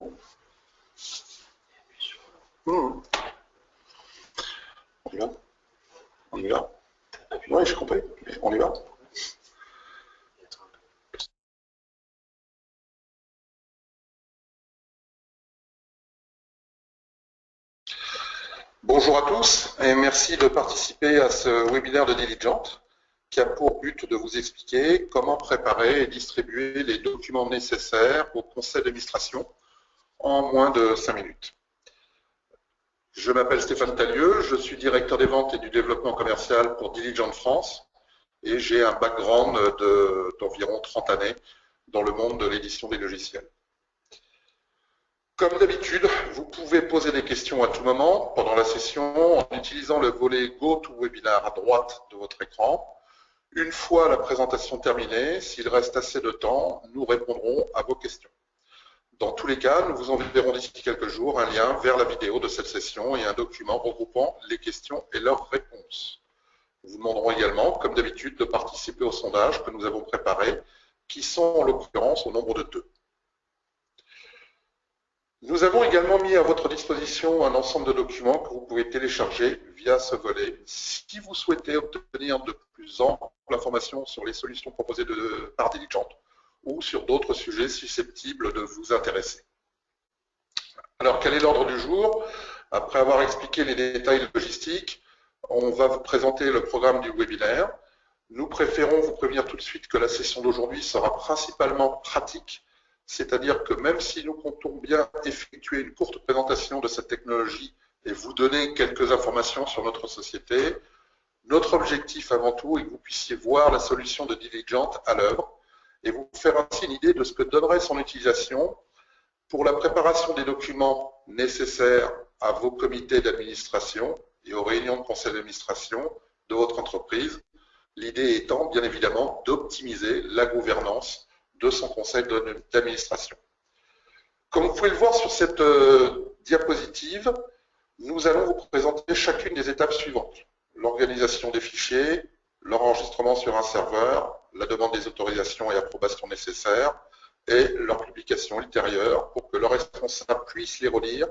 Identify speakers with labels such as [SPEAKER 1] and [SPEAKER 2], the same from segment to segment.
[SPEAKER 1] On y va? On y va? Oui, j'ai compris. On y va? Bonjour à tous et merci de participer à ce webinaire de Diligent qui a pour but de vous expliquer comment préparer et distribuer les documents nécessaires au conseil d'administration en moins de 5 minutes. Je m'appelle Stéphane Tallieu, je suis directeur des ventes et du développement commercial pour Diligent France et j'ai un background d'environ 30 années dans le monde de l'édition des logiciels. Comme d'habitude, vous pouvez poser des questions à tout moment pendant la session en utilisant le volet GoToWebinar à droite de votre écran. Une fois la présentation terminée, s'il reste assez de temps, nous répondrons à vos questions. Dans tous les cas, nous vous enverrons d'ici quelques jours un lien vers la vidéo de cette session et un document regroupant les questions et leurs réponses. Nous vous demanderons également, comme d'habitude, de participer au sondage que nous avons préparé, qui sont en l'occurrence au nombre de 2. Nous avons également mis à votre disposition un ensemble de documents que vous pouvez télécharger via ce volet. Si vous souhaitez obtenir de plus amples informations sur les solutions proposées par Diligent ou sur d'autres sujets susceptibles de vous intéresser. Alors, quel est l'ordre du jour? Après avoir expliqué les détails logistiques, on va vous présenter le programme du webinaire. Nous préférons vous prévenir tout de suite que la session d'aujourd'hui sera principalement pratique, c'est-à-dire que même si nous comptons bien effectuer une courte présentation de cette technologie et vous donner quelques informations sur notre société, notre objectif avant tout est que vous puissiez voir la solution de Diligent à l'œuvre et vous faire ainsi une idée de ce que donnerait son utilisation pour la préparation des documents nécessaires à vos comités d'administration et aux réunions de conseil d'administration de votre entreprise. L'idée étant, bien évidemment, d'optimiser la gouvernance de son conseil d'administration. Comme vous pouvez le voir sur cette diapositive, nous allons vous présenter chacune des étapes suivantes. L'organisation des fichiers, leur enregistrement sur un serveur, la demande des autorisations et approbations nécessaires et leur publication ultérieure pour que le responsable puisse les relire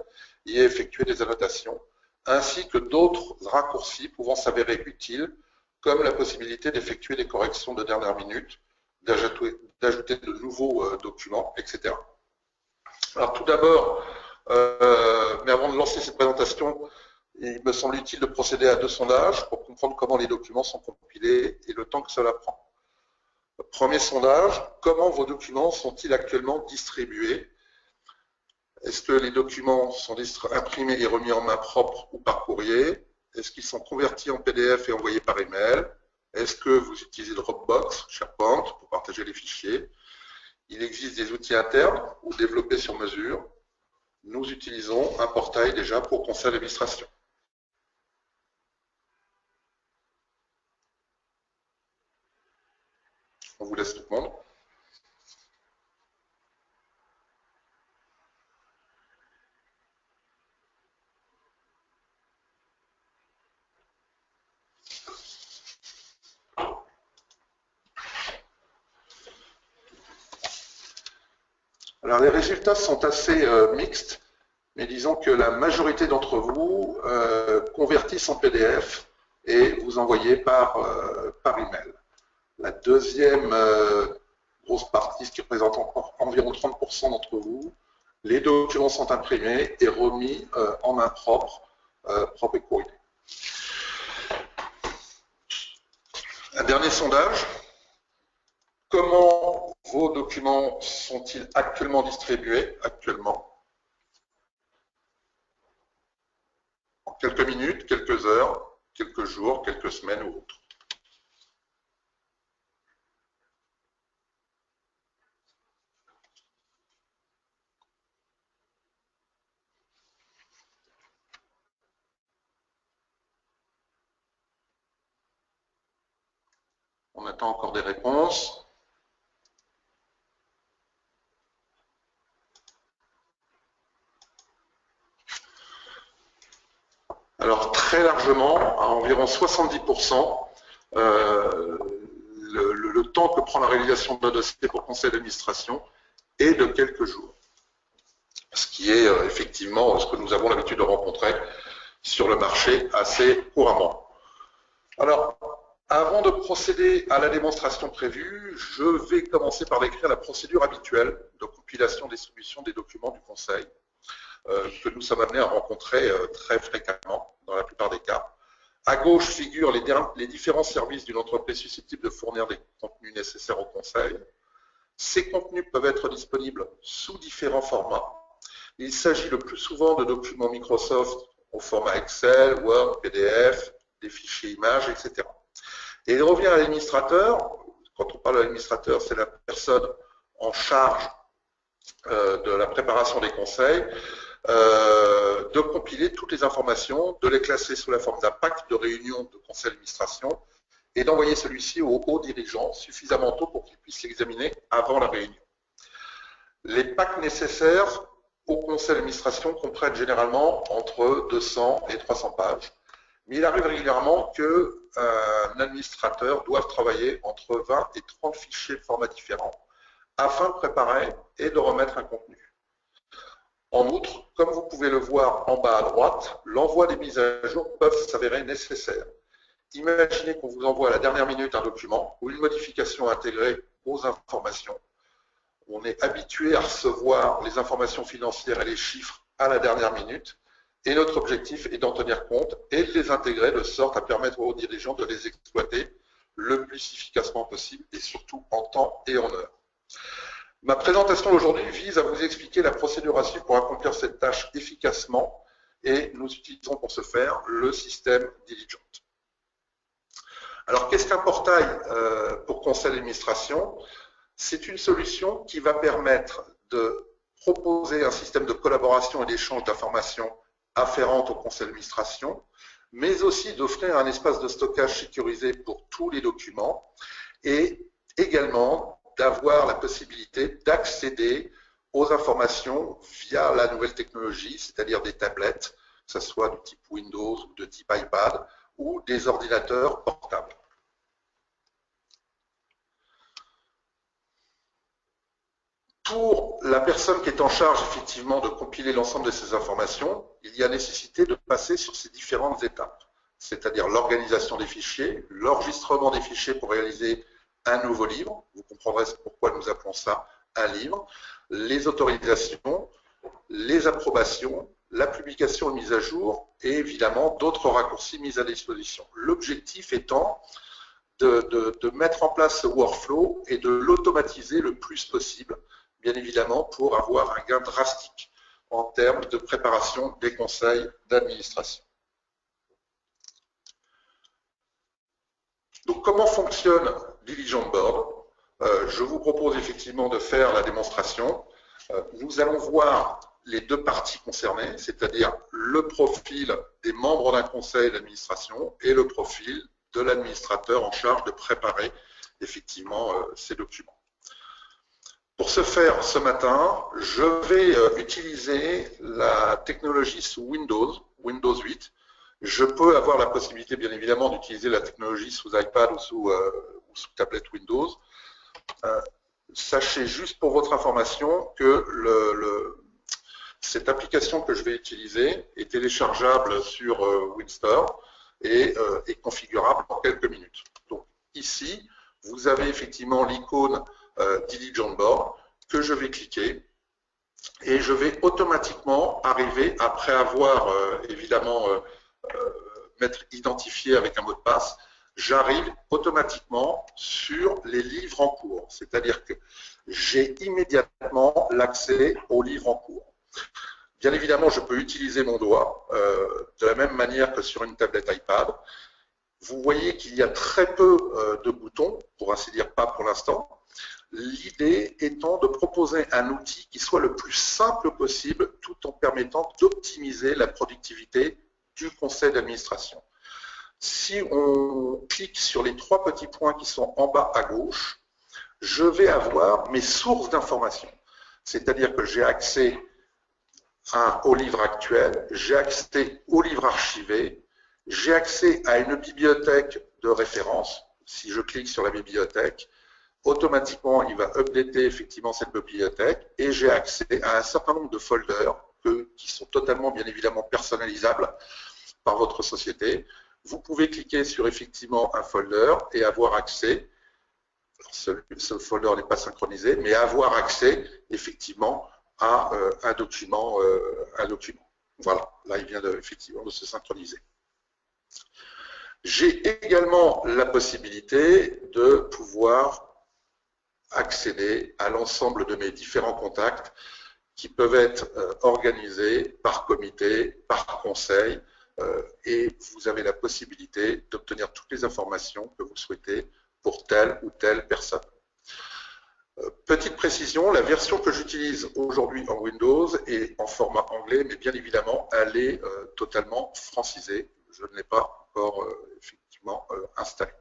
[SPEAKER 1] et effectuer des annotations, ainsi que d'autres raccourcis pouvant s'avérer utiles, comme la possibilité d'effectuer des corrections de dernière minute, d'ajouter de nouveaux documents, etc. Alors tout d'abord, mais avant de lancer cette présentation, il me semble utile de procéder à 2 sondages pour comprendre comment les documents sont compilés et le temps que cela prend. Premier sondage, comment vos documents sont-ils actuellement distribués? Est-ce que les documents sont imprimés et remis en main propre ou par courrier? Est-ce qu'ils sont convertis en PDF et envoyés par email? Est-ce que vous utilisez Dropbox, SharePoint pour partager les fichiers? Il existe des outils internes ou développés sur mesure. Nous utilisons un portail déjà pour conseil d'administration. On vous laisse répondre. Alors les résultats sont assez mixtes, mais disons que la majorité d'entre vous convertissent en PDF et vous envoyez par email. La deuxième grosse partie, ce qui représente encore environ 30% d'entre vous, les documents sont imprimés et remis en main propre, propre et courrier. Un dernier sondage. Comment vos documents sont-ils actuellement distribués? En quelques minutes, quelques heures, quelques jours, quelques semaines ou autres. On attend encore des réponses. Alors très largement, à environ 70%, le temps que prend la réalisation d'un dossier pour conseil d'administration est de quelques jours. ce qui est effectivement ce que nous avons l'habitude de rencontrer sur le marché assez couramment. Alors, avant de procéder à la démonstration prévue, je vais commencer par décrire la procédure habituelle de compilation et distribution des documents du Conseil que nous sommes amenés à rencontrer très fréquemment dans la plupart des cas. À gauche figurent les différents services d'une entreprise susceptible de fournir des contenus nécessaires au Conseil. Ces contenus peuvent être disponibles sous différents formats. Il s'agit le plus souvent de documents Microsoft au format Excel, Word, PDF, des fichiers images, etc. Et il revient à l'administrateur, quand on parle de l'administrateur, c'est la personne en charge de la préparation des conseils, de compiler toutes les informations, de les classer sous la forme d'un pack de réunion de conseil d'administration et d'envoyer celui-ci aux hauts dirigeants suffisamment tôt pour qu'ils puissent l'examiner avant la réunion. Les packs nécessaires au conseil d'administration comprennent généralement entre 200 et 300 pages, mais il arrive régulièrement qu'un administrateur doive travailler entre 20 et 30 fichiers de formats différents afin de préparer et de remettre un contenu. En outre, comme vous pouvez le voir en bas à droite, l'envoi des mises à jour peuvent s'avérer nécessaires. Imaginez qu'on vous envoie à la dernière minute un document ou une modification intégrée aux informations. On est habitué à recevoir les informations financières et les chiffres à la dernière minute et notre objectif est d'en tenir compte et de les intégrer de sorte à permettre aux dirigeants de les exploiter le plus efficacement possible et surtout en temps et en heure. Ma présentation d'aujourd'hui vise à vous expliquer la procédure à suivre pour accomplir cette tâche efficacement et nous utilisons pour ce faire le système Diligent. Alors, qu'est-ce qu'un portail pour conseil d'administration? C'est une solution qui va permettre de proposer un système de collaboration et d'échange d'informations afférentes au conseil d'administration, mais aussi d'offrir un espace de stockage sécurisé pour tous les documents et également d'avoir la possibilité d'accéder aux informations via la nouvelle technologie, c'est-à-dire des tablettes, que ce soit du type Windows ou de type iPad, ou des ordinateurs portables. Pour la personne qui est en charge effectivement de compiler l'ensemble de ces informations, il y a nécessité de passer sur ces différentes étapes, c'est-à-dire l'organisation des fichiers, l'enregistrement des fichiers pour réaliser un nouveau livre, vous comprendrez pourquoi nous appelons ça un livre, les autorisations, les approbations, la publication et mise à jour et évidemment d'autres raccourcis mis à disposition. L'objectif étant de mettre en place ce workflow et de l'automatiser le plus possible, bien évidemment pour avoir un gain drastique en termes de préparation des conseils d'administration. Donc, comment fonctionne Diligent Board? Je vous propose effectivement de faire la démonstration. Nous allons voir les deux parties concernées, c'est-à-dire le profil des membres d'un conseil d'administration et le profil de l'administrateur en charge de préparer effectivement ces documents. Pour ce faire, ce matin, je vais utiliser la technologie sous Windows 8. Je peux avoir la possibilité, bien évidemment, d'utiliser la technologie sous iPad ou sous tablette Windows. Sachez juste pour votre information que cette application que je vais utiliser est téléchargeable sur WinStore et est configurable en quelques minutes. Donc ici, vous avez effectivement l'icône Diligent Board que je vais cliquer et je vais automatiquement arriver, après avoir évidemment m'être identifié avec un mot de passe, j'arrive automatiquement sur les livres en cours. C'est-à-dire que j'ai immédiatement l'accès aux livres en cours. Bien évidemment, je peux utiliser mon doigt de la même manière que sur une tablette iPad. Vous voyez qu'il y a très peu de boutons, pour ainsi dire pas pour l'instant. L'idée étant de proposer un outil qui soit le plus simple possible tout en permettant d'optimiser la productivité du conseil d'administration. Si on clique sur les trois petits points qui sont en bas à gauche, je vais avoir mes sources d'informations. C'est-à-dire que j'ai accès au livre actuel, j'ai accès au livre archivé, j'ai accès à une bibliothèque de référence. Si je clique sur la bibliothèque, Automatiquement, il va updater effectivement cette bibliothèque et j'ai accès à un certain nombre de folders qui sont totalement, bien évidemment, personnalisables par votre société. Vous pouvez cliquer sur effectivement un folder et avoir accès, ce folder n'est pas synchronisé, mais avoir accès effectivement à un document. Voilà, là il vient effectivement de se synchroniser. J'ai également la possibilité de pouvoir accéder à l'ensemble de mes différents contacts qui peuvent être organisés par comité, par conseil, et vous avez la possibilité d'obtenir toutes les informations que vous souhaitez pour telle ou telle personne. Petite précision, la version que j'utilise aujourd'hui en Windows est en format anglais, mais bien évidemment, elle est totalement francisée. Je ne l'ai pas encore effectivement installée.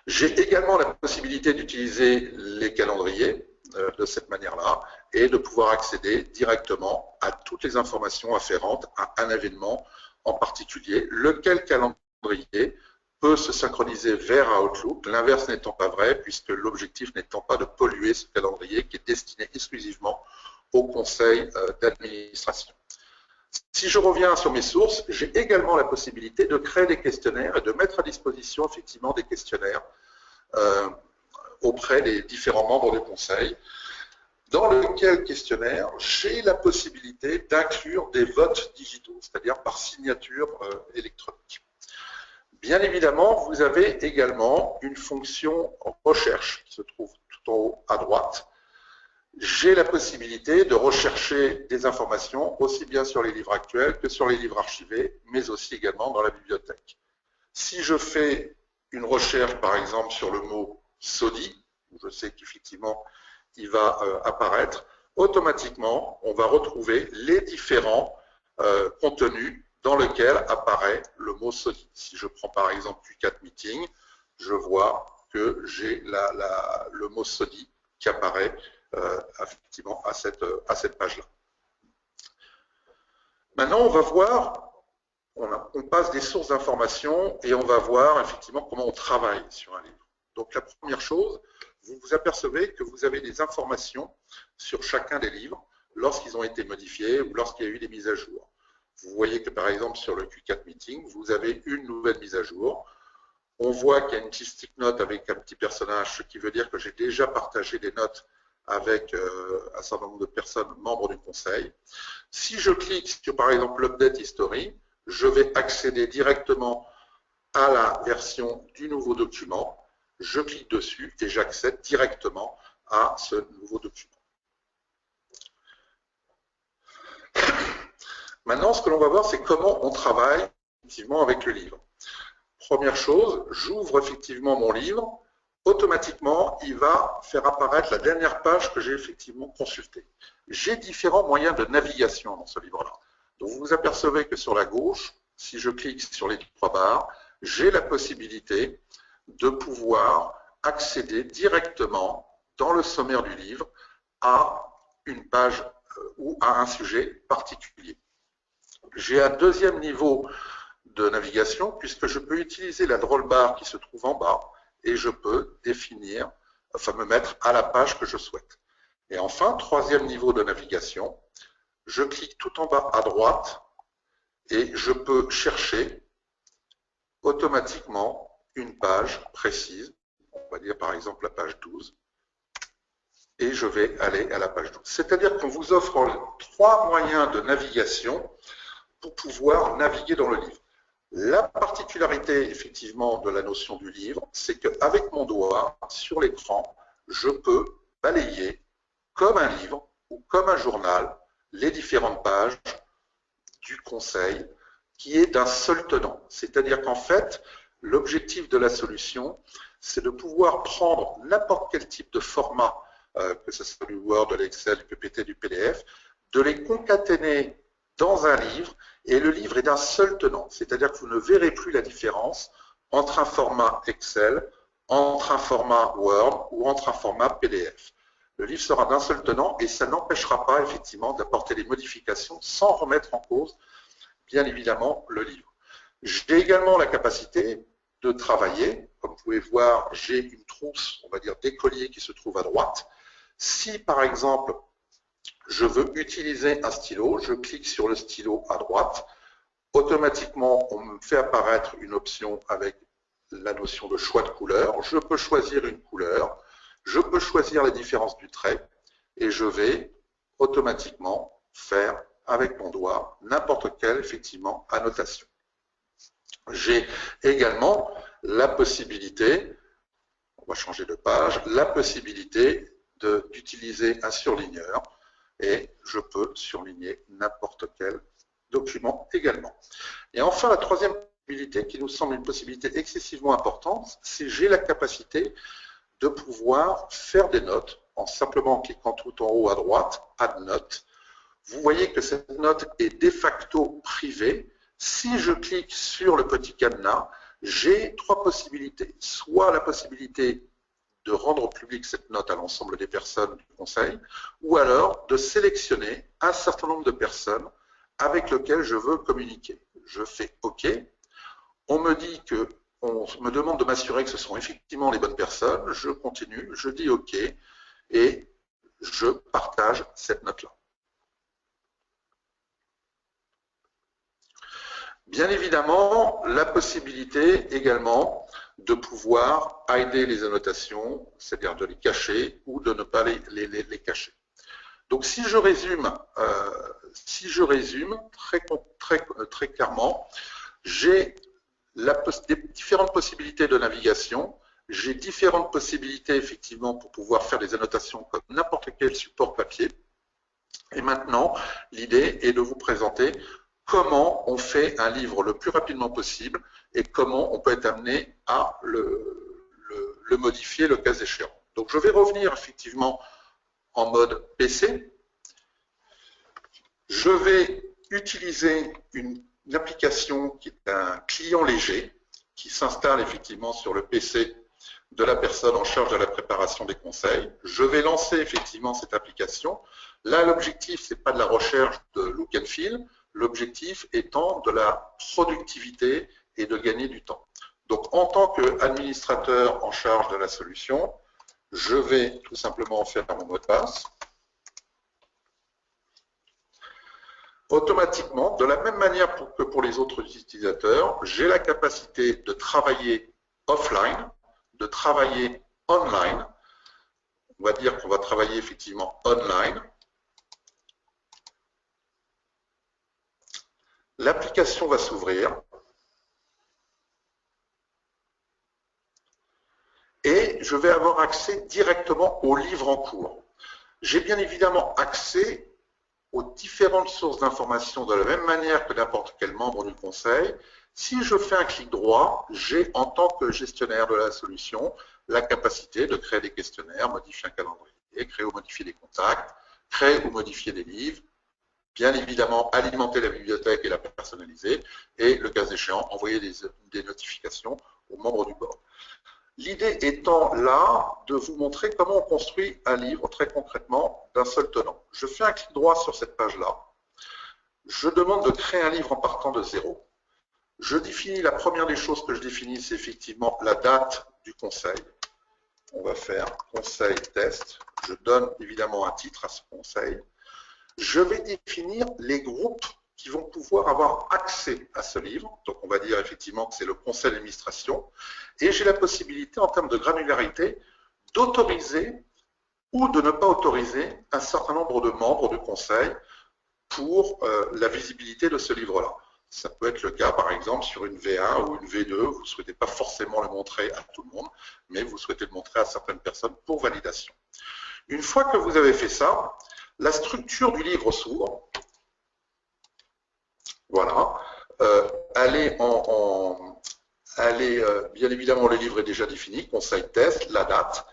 [SPEAKER 1] J'ai également la possibilité d'utiliser les calendriers de cette manière-là et de pouvoir accéder directement à toutes les informations afférentes à un événement en particulier, lequel calendrier peut se synchroniser vers Outlook, l'inverse n'étant pas vrai, puisque l'objectif n'étant pas de polluer ce calendrier qui est destiné exclusivement au conseil d'administration. Si je reviens sur mes sources, j'ai également la possibilité de créer des questionnaires et de mettre à disposition effectivement des questionnaires auprès des différents membres du conseil, dans lequel questionnaire, j'ai la possibilité d'inclure des votes digitaux, c'est-à-dire par signature électronique. Bien évidemment, vous avez également une fonction recherche qui se trouve tout en haut à droite. J'ai la possibilité de rechercher des informations aussi bien sur les livres actuels que sur les livres archivés, mais aussi également dans la bibliothèque. Si je fais une recherche, par exemple, sur le mot SODI, où je sais qu'effectivement, il va apparaître, automatiquement, on va retrouver les différents contenus dans lesquels apparaît le mot SODI. Si je prends par exemple Q4 Meeting, je vois que j'ai le mot SODI qui apparaît effectivement à cette page-là. Maintenant, on va voir, on passe des sources d'informations et on va voir effectivement comment on travaille sur un livre. Donc la première chose, vous vous apercevez que vous avez des informations sur chacun des livres lorsqu'ils ont été modifiés ou lorsqu'il y a eu des mises à jour. Vous voyez que par exemple sur le Q4 Meeting, vous avez une nouvelle mise à jour. On voit qu'il y a une petite stick note avec un petit personnage, ce qui veut dire que j'ai déjà partagé des notes avec un certain nombre de personnes membres du conseil. Si je clique sur par exemple l'Update History, je vais accéder directement à la version du nouveau document. Je clique dessus et j'accède directement à ce nouveau document. Maintenant, ce que l'on va voir, c'est comment on travaille effectivement avec le livre. Première chose, j'ouvre effectivement mon livre. Automatiquement, il va faire apparaître la dernière page que j'ai effectivement consultée. J'ai différents moyens de navigation dans ce livre-là. Donc, vous vous apercevez que sur la gauche, si je clique sur les trois barres, j'ai la possibilité de pouvoir accéder directement dans le sommaire du livre à une page ou à un sujet particulier. J'ai un deuxième niveau de navigation puisque je peux utiliser la drôle barre qui se trouve en bas et je peux définir, enfin me mettre à la page que je souhaite. Et enfin, troisième niveau de navigation, je clique tout en bas à droite et je peux chercher automatiquement une page précise, on va dire par exemple la page 12, et je vais aller à la page 12. C'est-à-dire qu'on vous offre trois moyens de navigation pour pouvoir naviguer dans le livre. La particularité effectivement de la notion du livre, c'est qu'avec mon doigt sur l'écran, je peux balayer comme un livre ou comme un journal les différentes pages du conseil qui est d'un seul tenant. C'est-à-dire qu'en fait, l'objectif de la solution, c'est de pouvoir prendre n'importe quel type de format, que ce soit du Word, de l'Excel, du PPT, du PDF, de les concaténer dans un livre, et le livre est d'un seul tenant. C'est-à-dire que vous ne verrez plus la différence entre un format Excel, entre un format Word ou entre un format PDF. Le livre sera d'un seul tenant et ça n'empêchera pas effectivement d'apporter des modifications sans remettre en cause, bien évidemment, le livre. J'ai également la capacité de travailler comme vous pouvez voir, j'ai une trousse, on va dire, d'écoliers qui se trouve à droite. Si, par exemple, je veux utiliser un stylo, je clique sur le stylo à droite. Automatiquement, on me fait apparaître une option avec la notion de choix de couleur. Je peux choisir une couleur, je peux choisir la différence du trait et je vais automatiquement faire avec mon doigt n'importe quelle, effectivement, annotation. J'ai également la possibilité, on va changer de page, la possibilité d'utiliser un surligneur et je peux surligner n'importe quel document également. Et enfin, la troisième possibilité qui nous semble une possibilité excessivement importante, c'est j'ai la capacité de pouvoir faire des notes en simplement cliquant tout en haut à droite, Add Note. Vous voyez que cette note est de facto privée. Si je clique sur le petit cadenas, j'ai trois possibilités. Soit la possibilité de rendre publique cette note à l'ensemble des personnes du conseil, ou alors de sélectionner un certain nombre de personnes avec lesquelles je veux communiquer. Je fais OK. On me dit que, on me demande de m'assurer que ce sont effectivement les bonnes personnes. Je continue, je dis OK et je partage cette note-là. Bien évidemment, la possibilité également de pouvoir aider les annotations, c'est-à-dire de les cacher ou de ne pas les cacher. Donc si je résume très clairement, j'ai des différentes possibilités de navigation, j'ai différentes possibilités effectivement pour pouvoir faire des annotations comme n'importe quel support papier. Et maintenant, l'idée est de vous présenter comment on fait un livre le plus rapidement possible et comment on peut être amené à le modifier le cas échéant. Donc je vais revenir effectivement en mode PC. Je vais utiliser une application qui est un client léger qui s'installe effectivement sur le PC de la personne en charge de la préparation des conseils. Je vais lancer effectivement cette application. Là, l'objectif, ce n'est pas de la recherche de look and feel, l'objectif étant de la productivité et de gagner du temps. Donc, en tant qu'administrateur en charge de la solution, je vais tout simplement faire mon mot de passe. Automatiquement, de la même manière que pour les autres utilisateurs, j'ai la capacité de travailler offline, de travailler online. On va dire qu'on va travailler effectivement online. L'application va s'ouvrir. Et je vais avoir accès directement au livre en cours. J'ai bien évidemment accès aux différentes sources d'informations de la même manière que n'importe quel membre du conseil. Si je fais un clic droit, j'ai en tant que gestionnaire de la solution la capacité de créer des questionnaires, modifier un calendrier, créer ou modifier des contacts, créer ou modifier des livres, bien évidemment alimenter la bibliothèque et la personnaliser, et le cas échéant, envoyer des notifications aux membres du board. L'idée étant là de vous montrer comment on construit un livre très concrètement d'un seul tenant. Je fais un clic droit sur cette page-là. Je demande de créer un livre en partant de zéro. Je définis, la première des choses que je définis, c'est effectivement la date du conseil. On va faire conseil test. Je donne évidemment un titre à ce conseil. Je vais définir les groupes qui vont pouvoir avoir accès à ce livre. Donc, on va dire effectivement que c'est le conseil d'administration. Et j'ai la possibilité, en termes de granularité, d'autoriser ou de ne pas autoriser un certain nombre de membres du conseil pour la visibilité de ce livre-là. Ça peut être le cas, par exemple, sur une V1 ou une V2. Vous ne souhaitez pas forcément le montrer à tout le monde, mais vous souhaitez le montrer à certaines personnes pour validation. Une fois que vous avez fait ça, la structure du livre s'ouvre. Voilà. Bien évidemment, le livre est déjà défini, conseil test, la date.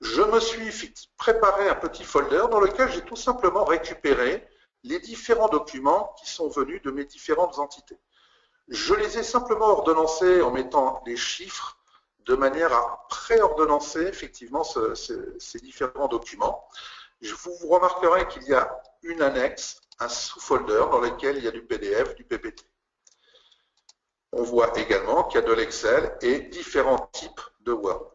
[SPEAKER 1] Je me suis préparé un petit folder dans lequel j'ai tout simplement récupéré les différents documents qui sont venus de mes différentes entités. Je les ai simplement ordonnancés en mettant des chiffres de manière à préordonnancer effectivement ces différents documents. Vous remarquerez qu'il y a une annexe, un sous-folder dans lequel il y a du PDF, du PPT. On voit également qu'il y a de l'Excel et différents types de Word.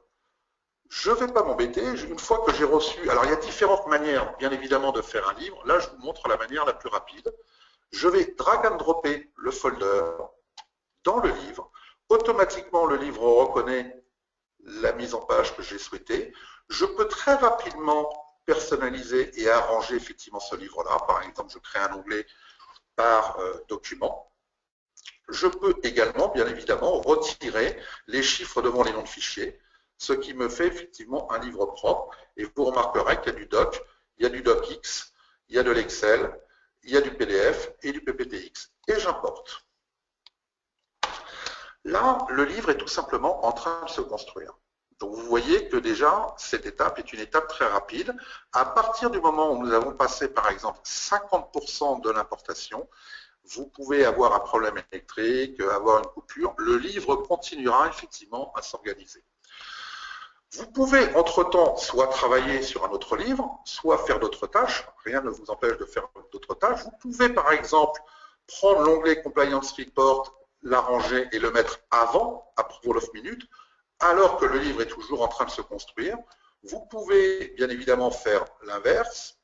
[SPEAKER 1] Je ne vais pas m'embêter, une fois que j'ai reçu... Alors, il y a différentes manières, bien évidemment, de faire un livre. Là, je vous montre la manière la plus rapide. Je vais drag and dropper le folder dans le livre. Automatiquement, le livre reconnaît la mise en page que j'ai souhaitée. Je peux très rapidement personnaliser et arranger effectivement ce livre-là. Par exemple, je crée un onglet par document. Je peux également, bien évidemment, retirer les chiffres devant les noms de fichiers, ce qui me fait effectivement un livre propre. Et vous remarquerez qu'il y a du doc, il y a du docx, il y a de l'Excel, il y a du PDF et du PPTX. Et j'importe. Là, le livre est tout simplement en train de se construire. Donc vous voyez que déjà, cette étape est une étape très rapide. À partir du moment où nous avons passé par exemple 50% de l'importation, vous pouvez avoir un problème électrique, avoir une coupure, le livre continuera effectivement à s'organiser. Vous pouvez entre-temps soit travailler sur un autre livre, soit faire d'autres tâches, rien ne vous empêche de faire d'autres tâches. Vous pouvez par exemple prendre l'onglet Compliance Report, l'arranger et le mettre avant Approval of Minutes, alors que le livre est toujours en train de se construire. Vous pouvez bien évidemment faire l'inverse.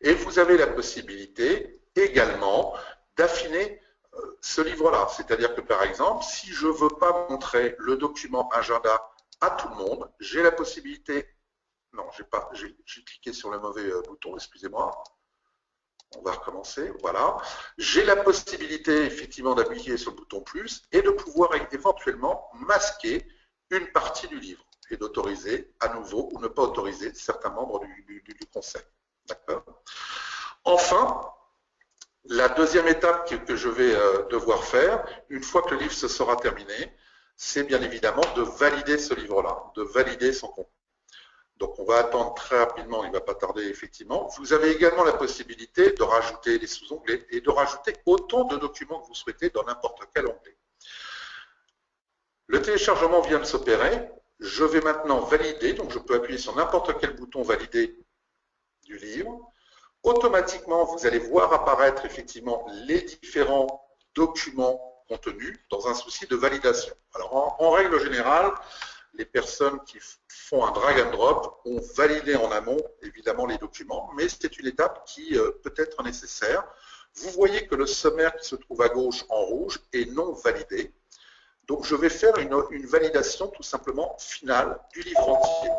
[SPEAKER 1] Et vous avez la possibilité également d'affiner ce livre-là. C'est-à-dire que par exemple, si je ne veux pas montrer le document agenda à tout le monde, j'ai la possibilité... Non, j'ai cliqué sur le mauvais bouton, excusez-moi. On va recommencer, voilà. J'ai la possibilité effectivement d'appuyer sur le bouton plus et de pouvoir éventuellement masquer une partie du livre et d'autoriser à nouveau ou ne pas autoriser certains membres du conseil. D'accord. Enfin, la deuxième étape que je vais devoir faire, une fois que le livre se sera terminé, c'est bien évidemment de valider ce livre-là, de valider son contenu. Donc, on va attendre très rapidement, il ne va pas tarder effectivement. Vous avez également la possibilité de rajouter des sous-onglets et de rajouter autant de documents que vous souhaitez dans n'importe quel onglet. Le téléchargement vient de s'opérer. Je vais maintenant valider, donc je peux appuyer sur n'importe quel bouton valider du livre. Automatiquement, vous allez voir apparaître effectivement les différents documents contenus dans un souci de validation. Alors, en règle générale, les personnes qui font un drag and drop ont validé en amont, évidemment, les documents, mais c'est une étape qui peut être nécessaire. Vous voyez que le sommaire qui se trouve à gauche en rouge est non validé. Donc, je vais faire une validation tout simplement finale du livre entier.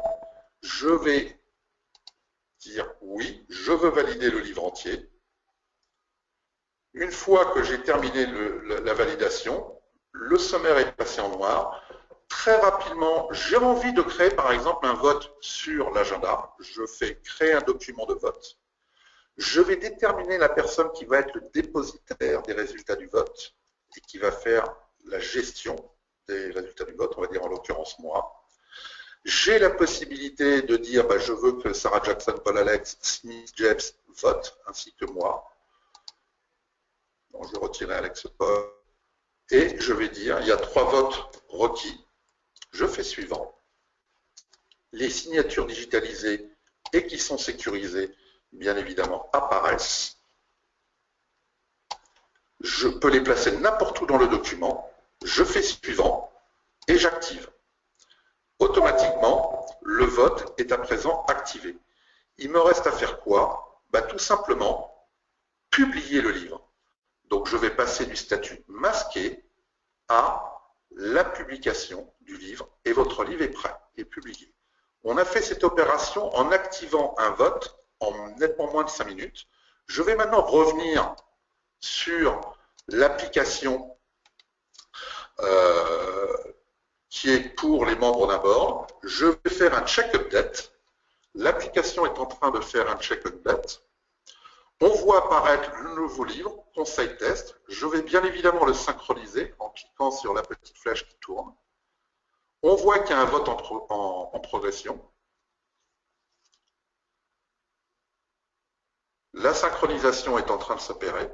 [SPEAKER 1] Je vais dire oui, je veux valider le livre entier. Une fois que j'ai terminé la validation, le sommaire est passé en noir. Très rapidement, j'ai envie de créer par exemple un vote sur l'agenda. Je fais créer un document de vote. Je vais déterminer la personne qui va être le dépositaire des résultats du vote et qui va faire la gestion des résultats du vote, on va dire en l'occurrence moi. J'ai la possibilité de dire je veux que Sarah Jackson, Paul Alex, Smith, James votent, ainsi que moi. Donc, je vais retirer Alex Paul. Et je vais dire, il y a 3 votes requis. Je fais suivant. Les signatures digitalisées et qui sont sécurisées, bien évidemment, apparaissent. Je peux les placer n'importe où dans le document. Je fais suivant et j'active. Automatiquement, le vote est à présent activé. Il me reste à faire quoi? Tout simplement, publier le livre. Donc, je vais passer du statut masqué à la publication du livre et votre livre est prêt et publié. On a fait cette opération en activant un vote en nettement moins de 5 minutes. Je vais maintenant revenir sur l'application qui est pour les membres d'un board. Je vais faire un check update. L'application est en train de faire un check update. On voit apparaître le nouveau livre, conseil test. Je vais bien évidemment le synchroniser en cliquant sur la petite flèche qui tourne. On voit qu'il y a un vote en progression. La synchronisation est en train de s'opérer.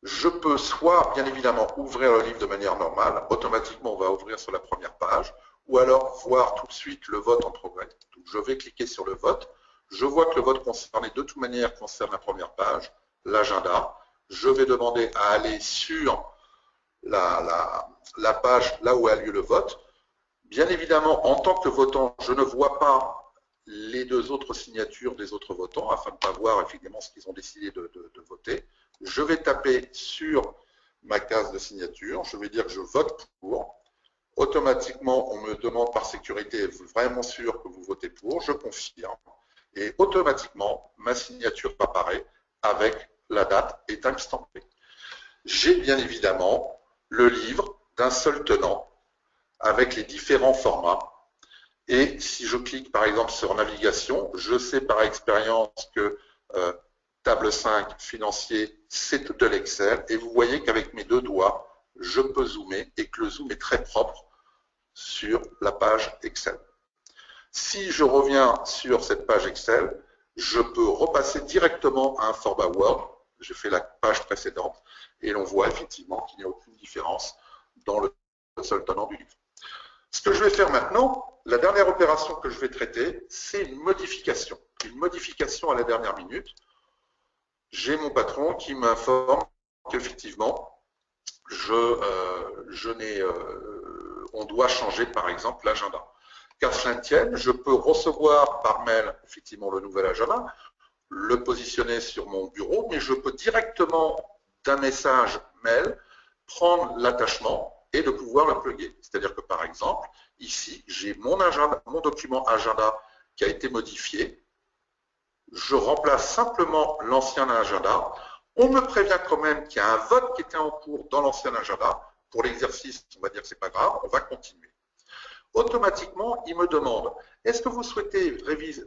[SPEAKER 1] Je peux soit, bien évidemment, ouvrir le livre de manière normale. Automatiquement, on va ouvrir sur la première page. Ou alors, voir tout de suite le vote en progrès. Donc, je vais cliquer sur le vote. Je vois que le vote concerné, de toute manière, concerne la première page, l'agenda. Je vais demander à aller sur la page là où a lieu le vote. Bien évidemment, en tant que votant, je ne vois pas les deux autres signatures des autres votants afin de ne pas voir effectivement ce qu'ils ont décidé de voter. Je vais taper sur ma case de signature, je vais dire que je vote pour. Automatiquement, on me demande par sécurité, êtes-vous vraiment sûr que vous votez pour? Je confirme. Et automatiquement, ma signature apparaît avec la date et timestampée. J'ai bien évidemment le livre d'un seul tenant avec les différents formats. Et si je clique par exemple sur navigation, je sais par expérience que table 5 financier, c'est de l'Excel. Et vous voyez qu'avec mes deux doigts, je peux zoomer et que le zoom est très propre sur la page Excel. Si je reviens sur cette page Excel, je peux repasser directement à un format Word. J'ai fait la page précédente et l'on voit effectivement qu'il n'y a aucune différence dans le seul tenant du livre. Ce que je vais faire maintenant, la dernière opération que je vais traiter, c'est une modification. Une modification à la dernière minute. J'ai mon patron qui m'informe qu'effectivement, on doit changer par exemple l'agenda. Qu'à cela ne tienne, je peux recevoir par mail effectivement le nouvel agenda, le positionner sur mon bureau, mais je peux directement d'un message mail prendre l'attachement et de pouvoir le plugger. C'est-à-dire que par exemple, ici, j'ai mon document agenda qui a été modifié. Je remplace simplement l'ancien agenda. On me prévient quand même qu'il y a un vote qui était en cours dans l'ancien agenda. Pour l'exercice, on va dire que ce n'est pas grave, on va continuer. Automatiquement, il me demande, est-ce que vous souhaitez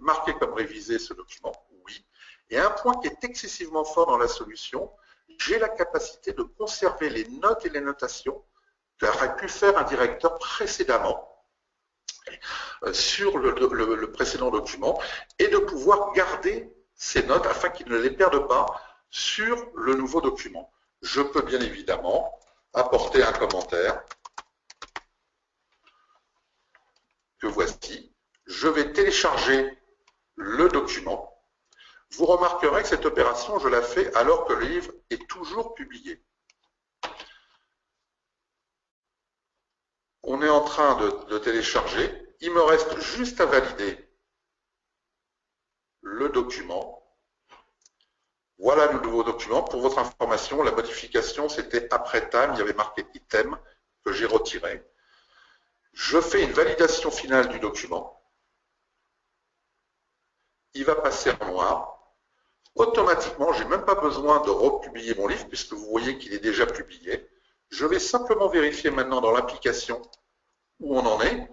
[SPEAKER 1] marquer comme révisé ce document? Oui. Et un point qui est excessivement fort dans la solution, j'ai la capacité de conserver les notes et les notations qu'aurait pu faire un directeur précédemment sur le précédent document et de pouvoir garder ces notes afin qu'il ne les perde pas sur le nouveau document. Je peux bien évidemment apporter un commentaire que voici. Je vais télécharger le document. Vous remarquerez que cette opération, je la fais alors que le livre est toujours publié. On est en train de télécharger. Il me reste juste à valider le document. Voilà le nouveau document. Pour votre information, la modification, c'était après time. Il y avait marqué item que j'ai retiré. Je fais une validation finale du document. Il va passer en noir. Automatiquement, je n'ai même pas besoin de republier mon livre puisque vous voyez qu'il est déjà publié. Je vais simplement vérifier maintenant dans l'application où on en est.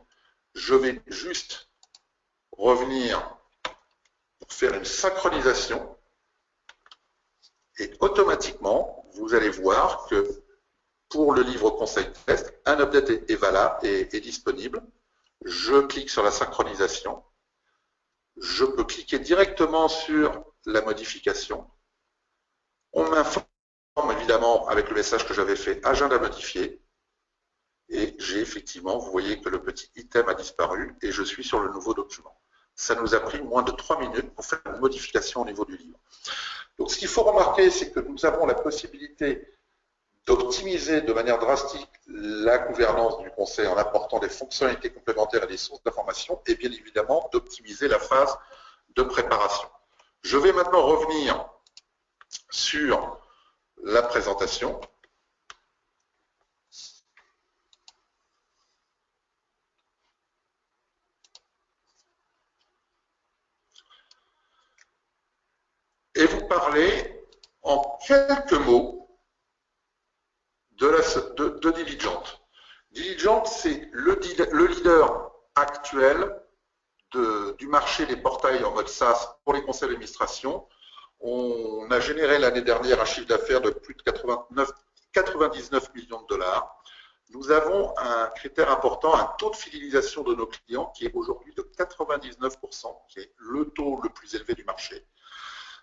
[SPEAKER 1] Je vais juste revenir pour faire une synchronisation. Et automatiquement, vous allez voir que pour le livre conseil test, un update est valable et est disponible. Je clique sur la synchronisation. Je peux cliquer directement sur la modification. On m'informe évidemment avec le message que j'avais fait, agenda modifié. Et j'ai effectivement, vous voyez que le petit item a disparu et je suis sur le nouveau document. Ça nous a pris moins de 3 minutes pour faire une modification au niveau du livre. Donc ce qu'il faut remarquer, c'est que nous avons la possibilité d'optimiser de manière drastique la gouvernance du conseil en apportant des fonctionnalités complémentaires et des sources d'information et bien évidemment d'optimiser la phase de préparation. Je vais maintenant revenir sur la présentation. Et vous parler en quelques mots de Diligent. Diligent, c'est le leader actuel du marché des portails en mode SaaS pour les conseils d'administration. On a généré l'année dernière un chiffre d'affaires de plus de 99 millions de dollars. Nous avons un critère important, un taux de fidélisation de nos clients qui est aujourd'hui de 99%, qui est le taux le plus élevé du marché.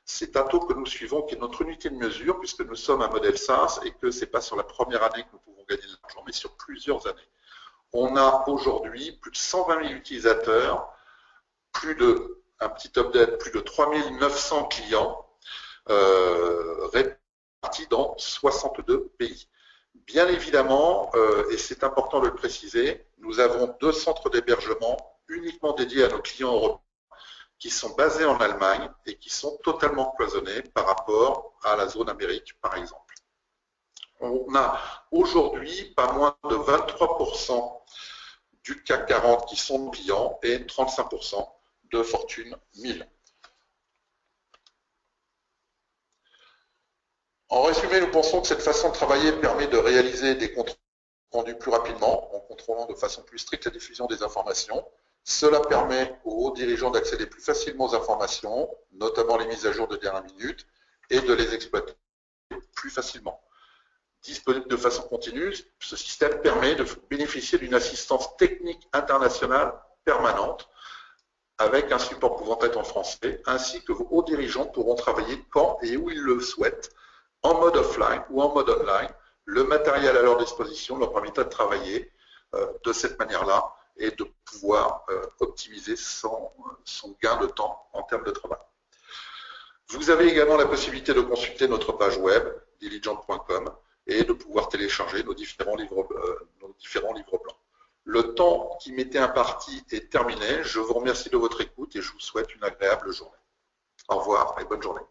[SPEAKER 1] C'est un taux que nous suivons, qui est notre unité de mesure, puisque nous sommes un modèle SaaS et que ce n'est pas sur la première année que nous pouvons gagner de l'argent, mais sur plusieurs années. On a aujourd'hui plus de 120 000 utilisateurs, un petit update, plus de 3 900 clients répartis dans 62 pays. Bien évidemment, et c'est important de le préciser, nous avons 2 centres d'hébergement uniquement dédiés à nos clients européens qui sont basés en Allemagne et qui sont totalement cloisonnés par rapport à la zone Amérique, par exemple. On a aujourd'hui pas moins de 23% du CAC 40 qui sont clients et 35% de Fortune 1000. En résumé, nous pensons que cette façon de travailler permet de réaliser des comptes rendus plus rapidement, en contrôlant de façon plus stricte la diffusion des informations. Cela permet aux hauts dirigeants d'accéder plus facilement aux informations, notamment les mises à jour de dernière minute, et de les exploiter plus facilement. Disponible de façon continue, ce système permet de bénéficier d'une assistance technique internationale permanente avec un support pouvant être en français, ainsi que vos hauts dirigeants pourront travailler quand et où ils le souhaitent, en mode offline ou en mode online. Le matériel à leur disposition leur permettra de travailler de cette manière-là et de pouvoir optimiser son gain de temps en termes de travail. Vous avez également la possibilité de consulter notre page web, diligent.com, et de pouvoir télécharger nos différents livres blancs. Le temps qui m'était imparti est terminé. Je vous remercie de votre écoute et je vous souhaite une agréable journée. Au revoir et bonne journée.